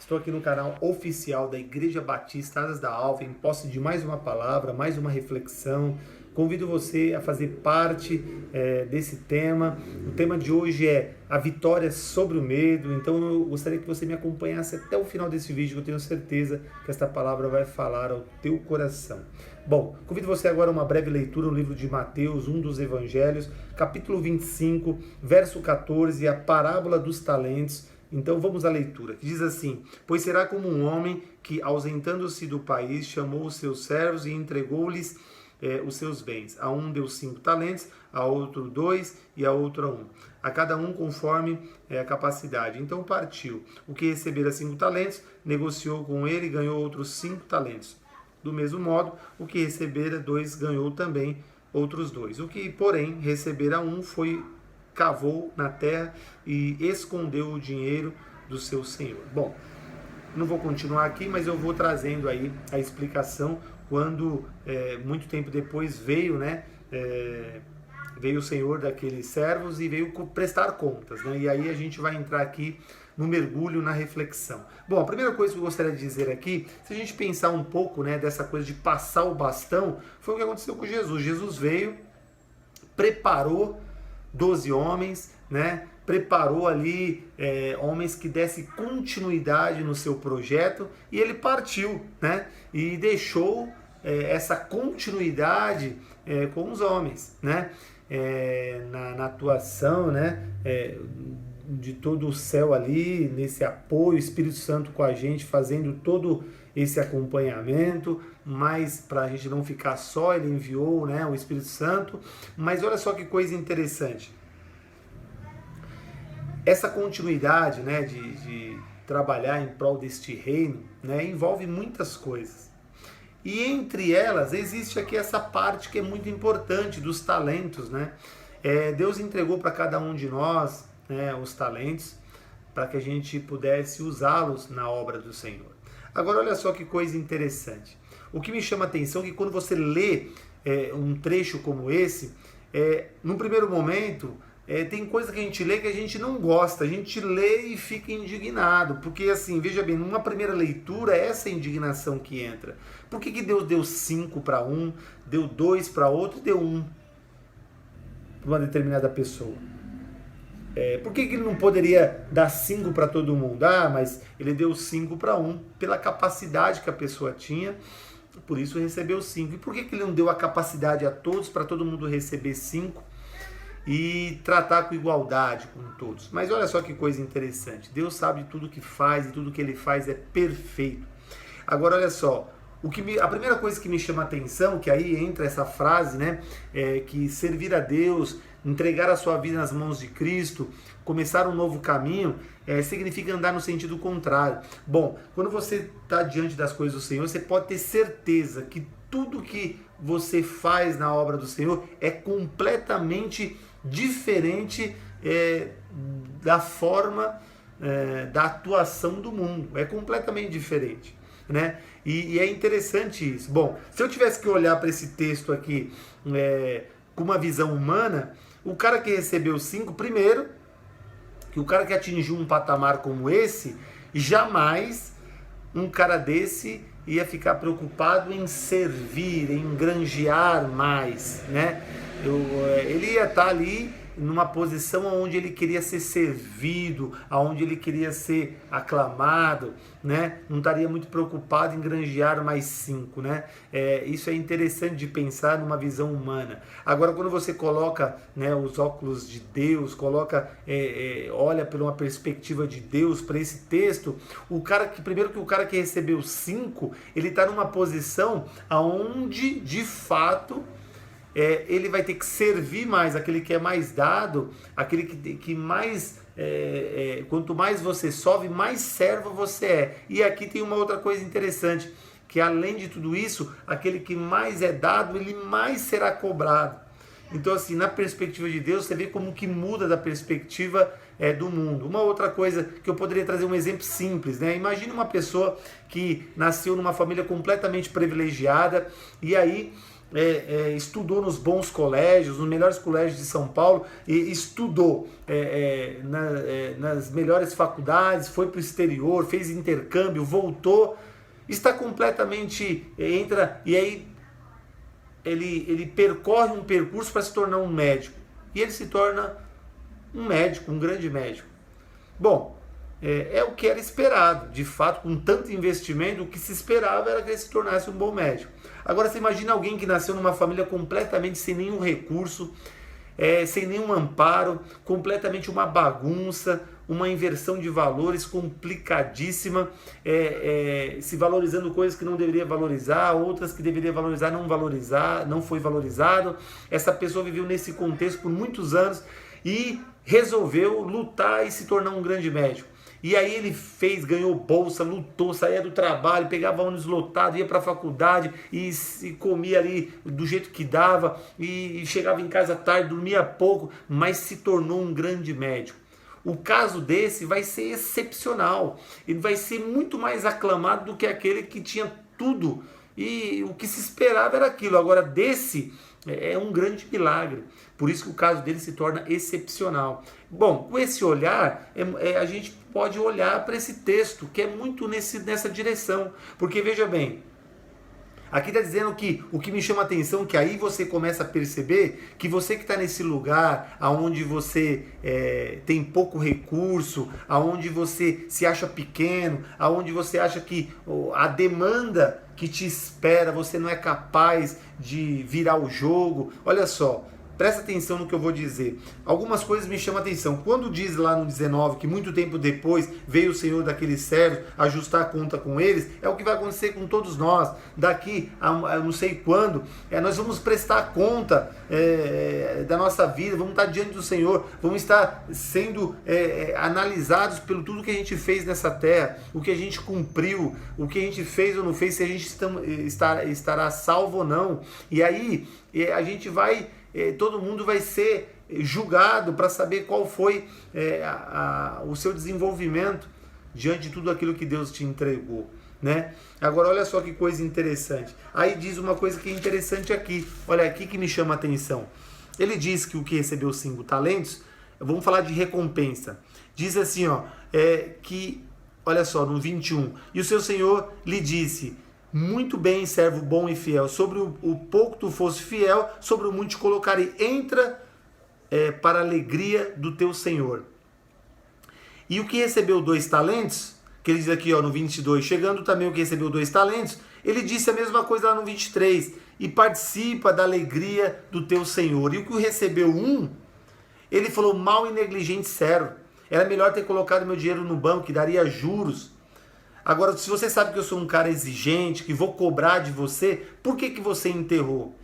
Estou aqui no canal oficial da Igreja Batista Asas da Alva, em posse de mais uma palavra, mais uma reflexão. Convido você a fazer parte desse tema. O tema de hoje é a vitória sobre o medo. Então eu gostaria que você me acompanhasse até o final desse vídeo, que eu tenho certeza que esta palavra vai falar ao teu coração. Bom, convido você agora a uma breve leitura no livro de Mateus, um dos evangelhos, capítulo 25, verso 14, a parábola dos talentos. Então vamos à leitura, que diz assim: pois será como um homem que, ausentando-se do país, chamou os seus servos e entregou-lhes os seus bens. A um deu 5 talentos, a outro 2 e a outro 1. A cada um conforme a capacidade. Então partiu. O que recebera 5 talentos, negociou com ele e ganhou outros 5 talentos. Do mesmo modo, o que recebera 2 ganhou também outros 2. O que, porém, recebera 1 cavou na terra e escondeu o dinheiro do seu senhor. Bom, não vou continuar aqui, mas eu vou trazendo aí a explicação quando muito tempo depois veio o senhor daqueles servos e veio prestar contas, né? E aí a gente vai entrar aqui no mergulho, na reflexão. Bom, a primeira coisa que eu gostaria de dizer aqui, se a gente pensar um pouco, né, dessa coisa de passar o bastão, foi o que aconteceu com Jesus. Jesus veio, preparou 12 homens, né? Preparou ali homens que dessem continuidade no seu projeto e ele partiu, né? E deixou essa continuidade com os homens, né? Na atuação, né? De todo o céu ali, nesse apoio, o Espírito Santo com a gente, fazendo todo esse acompanhamento, mas para a gente não ficar só, ele enviou, né, o Espírito Santo. Mas olha só que coisa interessante, essa continuidade, né, de trabalhar em prol deste reino, né, envolve muitas coisas, e entre elas existe aqui essa parte que é muito importante dos talentos, né? Deus entregou para cada um de nós, né, os talentos para que a gente pudesse usá-los na obra do Senhor. Agora olha só que coisa interessante. O que me chama a atenção é que quando você lê um trecho como esse, no primeiro momento, tem coisa que a gente lê que a gente não gosta, a gente lê e fica indignado, porque assim, veja bem, numa primeira leitura é essa indignação que entra. Por que Deus deu 5 para um, deu 2 para outro e deu 1 para uma determinada pessoa? Por que ele não poderia dar 5 para todo mundo? Mas ele deu 5 para um pela capacidade que a pessoa tinha, por isso recebeu 5. E por que ele não deu a capacidade a todos para todo mundo receber 5 e tratar com igualdade com todos? Mas olha só que coisa interessante, Deus sabe tudo que faz e tudo que ele faz é perfeito. Agora olha só, a primeira coisa que me chama a atenção, que aí entra essa frase, né, que servir a Deus, entregar a sua vida nas mãos de Cristo, começar um novo caminho, significa andar no sentido contrário. Bom, quando você está diante das coisas do Senhor, você pode ter certeza que tudo que você faz na obra do Senhor é completamente diferente da forma da atuação do mundo. É completamente diferente, né? E é interessante isso. Bom, se eu tivesse que olhar para esse texto aqui com uma visão humana, o cara que recebeu 5, primeiro, que o cara que atingiu um patamar como esse, jamais um cara desse ia ficar preocupado em servir, em granjear mais, né? Ele ia estar ali numa posição onde ele queria ser servido, onde ele queria ser aclamado, né? Não estaria muito preocupado em granjear mais 5, né? Isso é interessante de pensar numa visão humana. Agora, quando você coloca, né, os óculos de Deus, olha por uma perspectiva de Deus para esse texto, o cara que recebeu 5, ele está numa posição aonde, de fato, ele vai ter que servir mais, aquele que é mais dado, aquele que mais, quanto mais você sobe, mais servo você é. E aqui tem uma outra coisa interessante, que além de tudo isso, aquele que mais é dado, ele mais será cobrado. Então assim, na perspectiva de Deus, você vê como que muda da perspectiva do mundo. Uma outra coisa que eu poderia trazer um exemplo simples, né? Imagine uma pessoa que nasceu numa família completamente privilegiada e aí estudou nos bons colégios, nos melhores colégios de São Paulo, e estudou nas melhores faculdades, foi para o exterior, fez intercâmbio, voltou, está completamente, e aí ele percorre um percurso para se tornar um médico, e ele se torna um médico, um grande médico. Bom, é o que era esperado, de fato, com tanto investimento, o que se esperava era que ele se tornasse um bom médico. Agora você imagina alguém que nasceu numa família completamente sem nenhum recurso, sem nenhum amparo, completamente uma bagunça, uma inversão de valores complicadíssima, se valorizando coisas que não deveria valorizar, outras que deveria valorizar, não foi valorizado. Essa pessoa viveu nesse contexto por muitos anos e resolveu lutar e se tornar um grande médico. E aí ele ganhou bolsa, lutou, saía do trabalho, pegava ônibus lotado, ia para a faculdade e comia ali do jeito que dava, e chegava em casa tarde, dormia pouco, mas se tornou um grande médico. O caso desse vai ser excepcional, ele vai ser muito mais aclamado do que aquele que tinha tudo e o que se esperava era aquilo. Agora desse é um grande milagre, por isso que o caso dele se torna excepcional. Bom, com esse olhar, a gente pode olhar para esse texto, que é muito nessa direção, porque veja bem, aqui está dizendo que o que me chama a atenção, que aí você começa a perceber que você que está nesse lugar, onde você tem pouco recurso, onde você se acha pequeno, onde você acha que a demanda que te espera, você não é capaz de virar o jogo. Olha só, presta atenção no que eu vou dizer. Algumas coisas me chamam a atenção. Quando diz lá no 19 que muito tempo depois veio o Senhor daqueles servos ajustar a conta com eles, é o que vai acontecer com todos nós. Daqui a não sei quando, nós vamos prestar conta da nossa vida, vamos estar diante do Senhor, vamos estar sendo analisados pelo tudo que a gente fez nessa terra, o que a gente cumpriu, o que a gente fez ou não fez, se a gente estará salvo ou não. E aí a gente vai... todo mundo vai ser julgado para saber qual foi o seu desenvolvimento diante de tudo aquilo que Deus te entregou, né? Agora olha só que coisa interessante. Aí diz uma coisa que é interessante aqui. Olha aqui que me chama a atenção. Ele diz que o que recebeu 5 talentos, vamos falar de recompensa. Diz assim, que, olha só, no 21, e o seu senhor lhe disse: muito bem, servo bom e fiel, sobre o pouco tu fosse fiel, sobre o muito te colocarei, entra para a alegria do teu senhor. E o que recebeu 2 talentos, que ele diz aqui no 22, chegando também o que recebeu 2 talentos, ele disse a mesma coisa lá no 23, e participa da alegria do teu senhor. E o que recebeu 1, ele falou: mau e negligente servo, era melhor ter colocado meu dinheiro no banco, que daria juros. Agora, se você sabe que eu sou um cara exigente, que vou cobrar de você, por que você enterrou?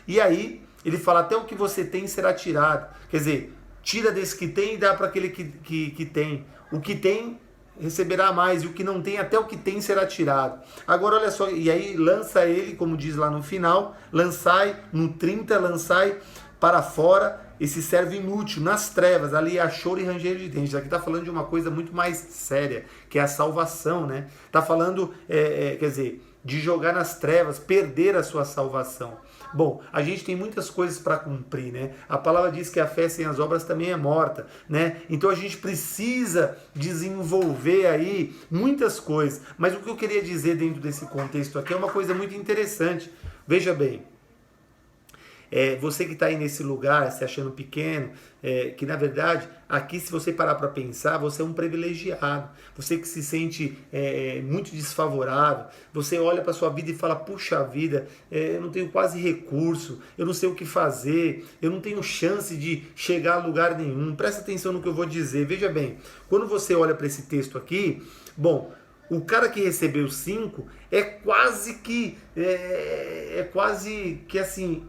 E aí, ele fala: até o que você tem será tirado. Quer dizer, tira desse que tem e dá para aquele que tem. O que tem receberá mais, e o que não tem, até o que tem será tirado. Agora, olha só, e aí lança ele, como diz lá no final, lançai, no 30, lançai para fora esse servo inútil, nas trevas, ali há choro e ranger de dentes. Aqui está falando de uma coisa muito mais séria, que é a salvação, né? Está falando, quer dizer, de jogar nas trevas, perder a sua salvação. Bom, a gente tem muitas coisas para cumprir, né? A palavra diz que a fé sem as obras também é morta, né? Então a gente precisa desenvolver aí muitas coisas. Mas o que eu queria dizer dentro desse contexto aqui é uma coisa muito interessante. Veja bem, você que está aí nesse lugar, se achando pequeno, que na verdade, aqui se você parar para pensar, você é um privilegiado. Você que se sente muito desfavorável, você olha para a sua vida e fala: puxa vida, eu não tenho quase recurso, eu não sei o que fazer, eu não tenho chance de chegar a lugar nenhum. Presta atenção no que eu vou dizer. Veja bem, quando você olha para esse texto aqui, bom, o cara que recebeu 5 é quase que assim,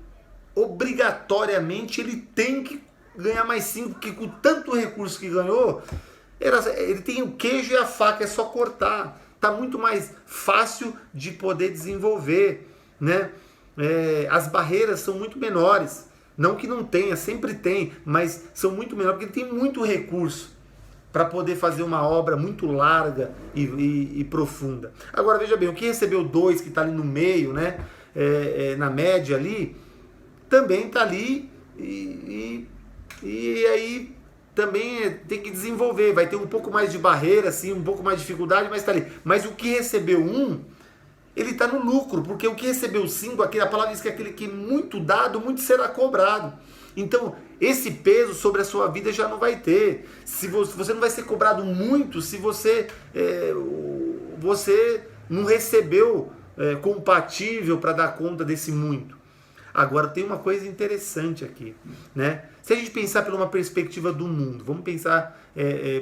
obrigatoriamente ele tem que ganhar mais 5, porque com tanto recurso que ganhou, ele tem o queijo e a faca, é só cortar. Tá muito mais fácil de poder desenvolver, né? As barreiras são muito menores. Não que não tenha, sempre tem, mas são muito menores, porque ele tem muito recurso para poder fazer uma obra muito larga e profunda. Agora veja bem, o que recebeu 2, que está ali no meio, né? na média ali, também está ali e aí também tem que desenvolver, vai ter um pouco mais de barreira, assim, um pouco mais de dificuldade, mas está ali. Mas o que recebeu 1, ele está no lucro, porque o que recebeu 5, a palavra diz que aquele que muito dado, muito será cobrado. Então, esse peso sobre a sua vida já não vai ter. Se você não vai ser cobrado muito se você não recebeu compatível para dar conta desse muito. Agora, tem uma coisa interessante aqui, né? Se a gente pensar por uma perspectiva do mundo, vamos pensar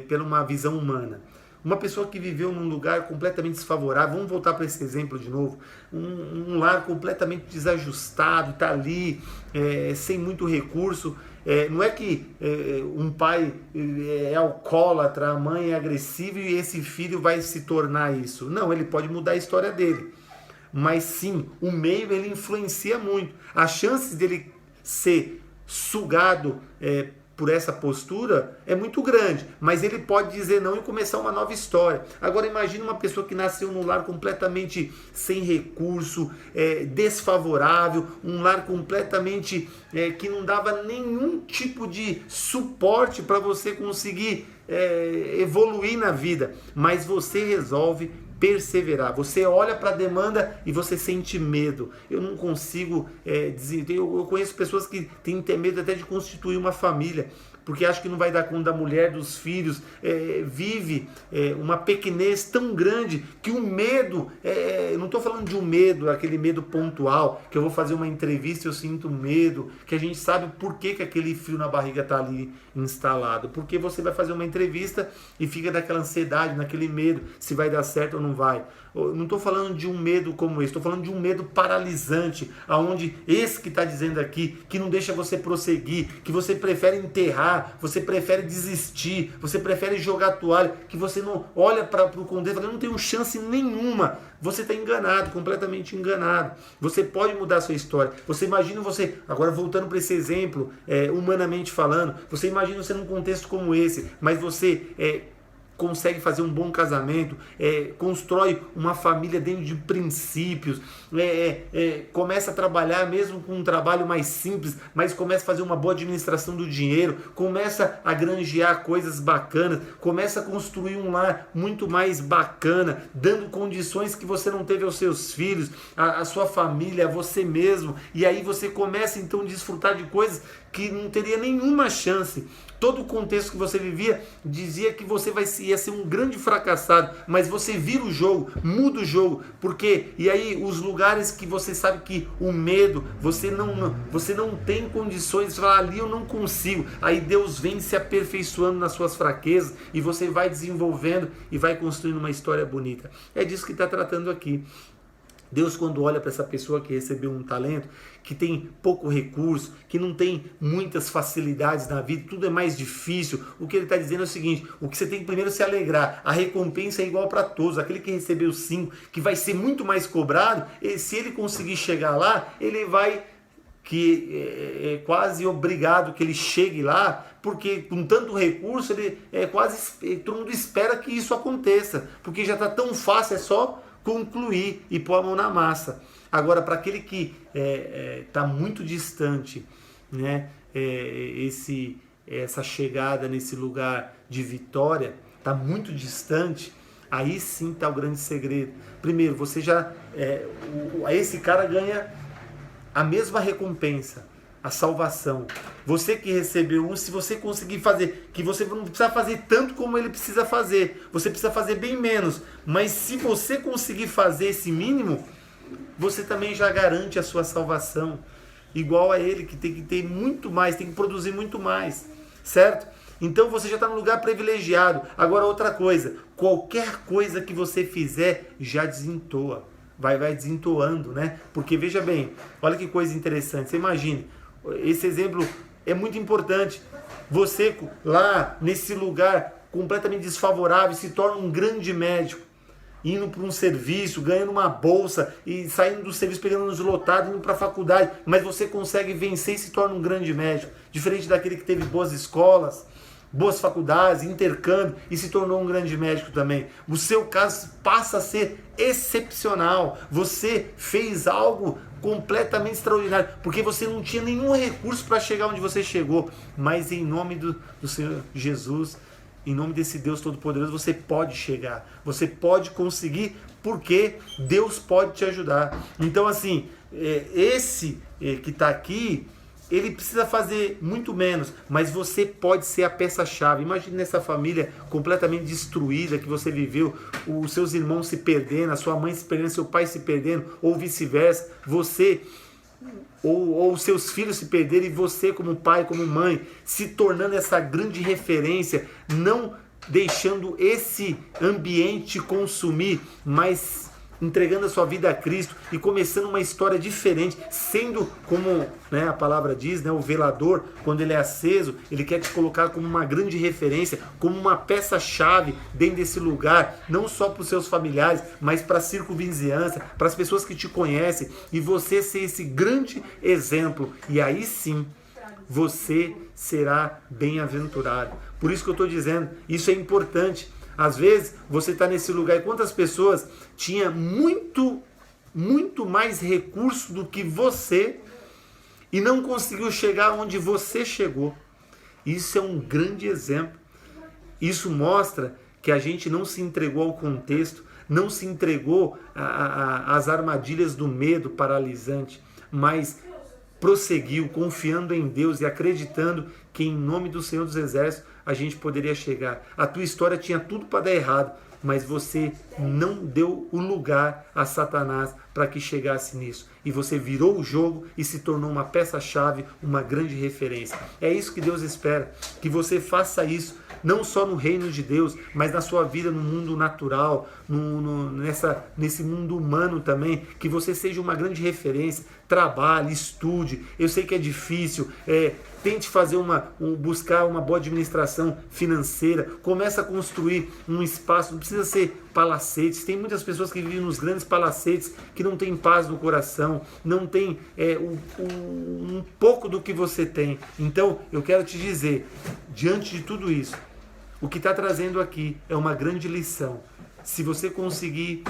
por uma visão humana. Uma pessoa que viveu num lugar completamente desfavorável, vamos voltar para esse exemplo de novo, um lar completamente desajustado, está ali, sem muito recurso. Não é que um pai é alcoólatra, a mãe é agressiva e esse filho vai se tornar isso. Não, ele pode mudar a história dele. Mas sim, o meio ele influencia muito. A chance dele ser sugado por essa postura é muito grande, mas ele pode dizer não e começar uma nova história. Agora imagine uma pessoa que nasceu num lar completamente sem recurso, desfavorável, um lar completamente que não dava nenhum tipo de suporte para você conseguir evoluir na vida, mas você resolve perseverar. Você olha para a demanda e você sente medo. Eu não consigo eu conheço pessoas que têm medo até de constituir uma família, porque acha que não vai dar conta da mulher, dos filhos, vive uma pequenez tão grande que o medo, eu não estou falando de um medo, aquele medo pontual, que eu vou fazer uma entrevista e eu sinto medo, que a gente sabe por que aquele frio na barriga está ali instalado, porque você vai fazer uma entrevista e fica daquela ansiedade, naquele medo, se vai dar certo ou não vai. Eu não estou falando de um medo como esse, estou falando de um medo paralisante, aonde esse que está dizendo aqui, que não deixa você prosseguir, que você prefere enterrar, você prefere desistir, você prefere jogar a toalha, que você não olha para o contexto e fala, eu não tenho chance nenhuma. Você está enganado, completamente enganado. Você pode mudar a sua história. Você imagina agora voltando para esse exemplo, humanamente falando, você imagina você num contexto como esse, mas você consegue fazer um bom casamento, constrói uma família dentro de princípios, começa a trabalhar mesmo com um trabalho mais simples, mas começa a fazer uma boa administração do dinheiro, começa a granjear coisas bacanas, começa a construir um lar muito mais bacana, dando condições que você não teve aos seus filhos, a sua família, a você mesmo, e aí você começa então a desfrutar de coisas que não teria nenhuma chance. Todo o contexto que você vivia dizia que você ia ser um grande fracassado, mas você vira o jogo, muda o jogo, porque e aí os lugares que você sabe que o medo, você não tem condições de falar, ali eu não consigo, aí Deus vem se aperfeiçoando nas suas fraquezas e você vai desenvolvendo e vai construindo uma história bonita. É disso que está tratando aqui. Deus, quando olha para essa pessoa que recebeu um talento, que tem pouco recurso, que não tem muitas facilidades na vida, tudo é mais difícil, o que ele está dizendo é o seguinte, o que você tem que primeiro se alegrar, a recompensa é igual para todos, aquele que recebeu 5, que vai ser muito mais cobrado, se ele conseguir chegar lá, ele vai, que é quase obrigado que ele chegue lá, porque com tanto recurso, ele todo mundo espera que isso aconteça, porque já está tão fácil, é só concluir e pôr a mão na massa. Agora, para aquele que está muito distante, né, essa chegada nesse lugar de vitória, está muito distante, aí sim está o grande segredo. Primeiro, você esse cara ganha a mesma recompensa, a salvação. Você que recebeu se você conseguir fazer, que você não precisa fazer tanto como ele precisa fazer, você precisa fazer bem menos, mas se você conseguir fazer esse mínimo, você também já garante a sua salvação, igual a ele, que tem que ter muito mais, tem que produzir muito mais, certo? Então você já está num lugar privilegiado. Agora outra coisa, qualquer coisa que você fizer já desentoa, vai desentoando, né? Porque veja bem, olha que coisa interessante, você imagine, esse exemplo é muito importante. Você lá nesse lugar completamente desfavorável se torna um grande médico, indo para um serviço, ganhando uma bolsa e saindo do serviço, pegando nos lotados, indo para a faculdade, mas você consegue vencer e se torna um grande médico, diferente daquele que teve boas escolas, boas faculdades, intercâmbio e se tornou um grande médico também. O seu caso passa a ser excepcional. Você fez algo completamente extraordinário, porque você não tinha nenhum recurso para chegar onde você chegou, mas em nome do Senhor Jesus, em nome desse Deus Todo-Poderoso, você pode chegar, você pode conseguir, porque Deus pode te ajudar. Então assim, esse que está aqui, ele precisa fazer muito menos, mas você pode ser a peça-chave. Imagine nessa família completamente destruída que você viveu, os seus irmãos se perdendo, a sua mãe se perdendo, seu pai se perdendo, ou vice-versa, você ou seus filhos se perderem e você como pai, como mãe, se tornando essa grande referência, não deixando esse ambiente consumir, mas entregando a sua vida a Cristo e começando uma história diferente, sendo como, né, a palavra diz, né, o velador, quando ele é aceso, ele quer te colocar como uma grande referência, como uma peça-chave dentro desse lugar, não só para os seus familiares, mas para a circunvizinhança, para as pessoas que te conhecem, e você ser esse grande exemplo, e aí sim, você será bem-aventurado. Por isso que eu estou dizendo, isso é importante. Às vezes você está nesse lugar e quantas pessoas tinha muito mais recurso do que você e não conseguiu chegar onde você chegou. Isso é um grande exemplo. Isso mostra que a gente não se entregou ao contexto, não se entregou às armadilhas do medo paralisante, mas prosseguiu confiando em Deus e acreditando que em nome do Senhor dos Exércitos a gente poderia chegar. A tua história tinha tudo para dar errado, mas você não deu o lugar a Satanás para que chegasse nisso. E você virou o jogo e se tornou uma peça-chave, uma grande referência. É isso que Deus espera, que você faça isso, não só no reino de Deus, mas na sua vida no mundo natural, nesse mundo humano também, que você seja uma grande referência, trabalhe, estude. Eu sei que é difícil, tente fazer buscar uma boa administração financeira, começa a construir um espaço, não precisa ser palacetes. Tem muitas pessoas que vivem nos grandes palacetes que não têm paz no coração, não tem um pouco do que você tem. Então eu quero te dizer, diante de tudo isso, o que está trazendo aqui é uma grande lição. Se você conseguir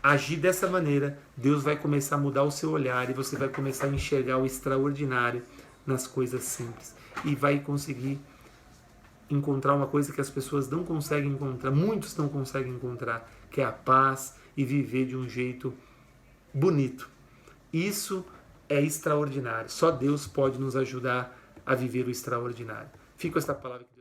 agir dessa maneira, Deus vai começar a mudar o seu olhar e você vai começar a enxergar o extraordinário nas coisas simples e vai conseguir encontrar uma coisa que as pessoas não conseguem encontrar, muitos não conseguem encontrar, que é a paz e viver de um jeito bonito. Isso é extraordinário. Só Deus pode nos ajudar a viver o extraordinário. Fica com esta palavra.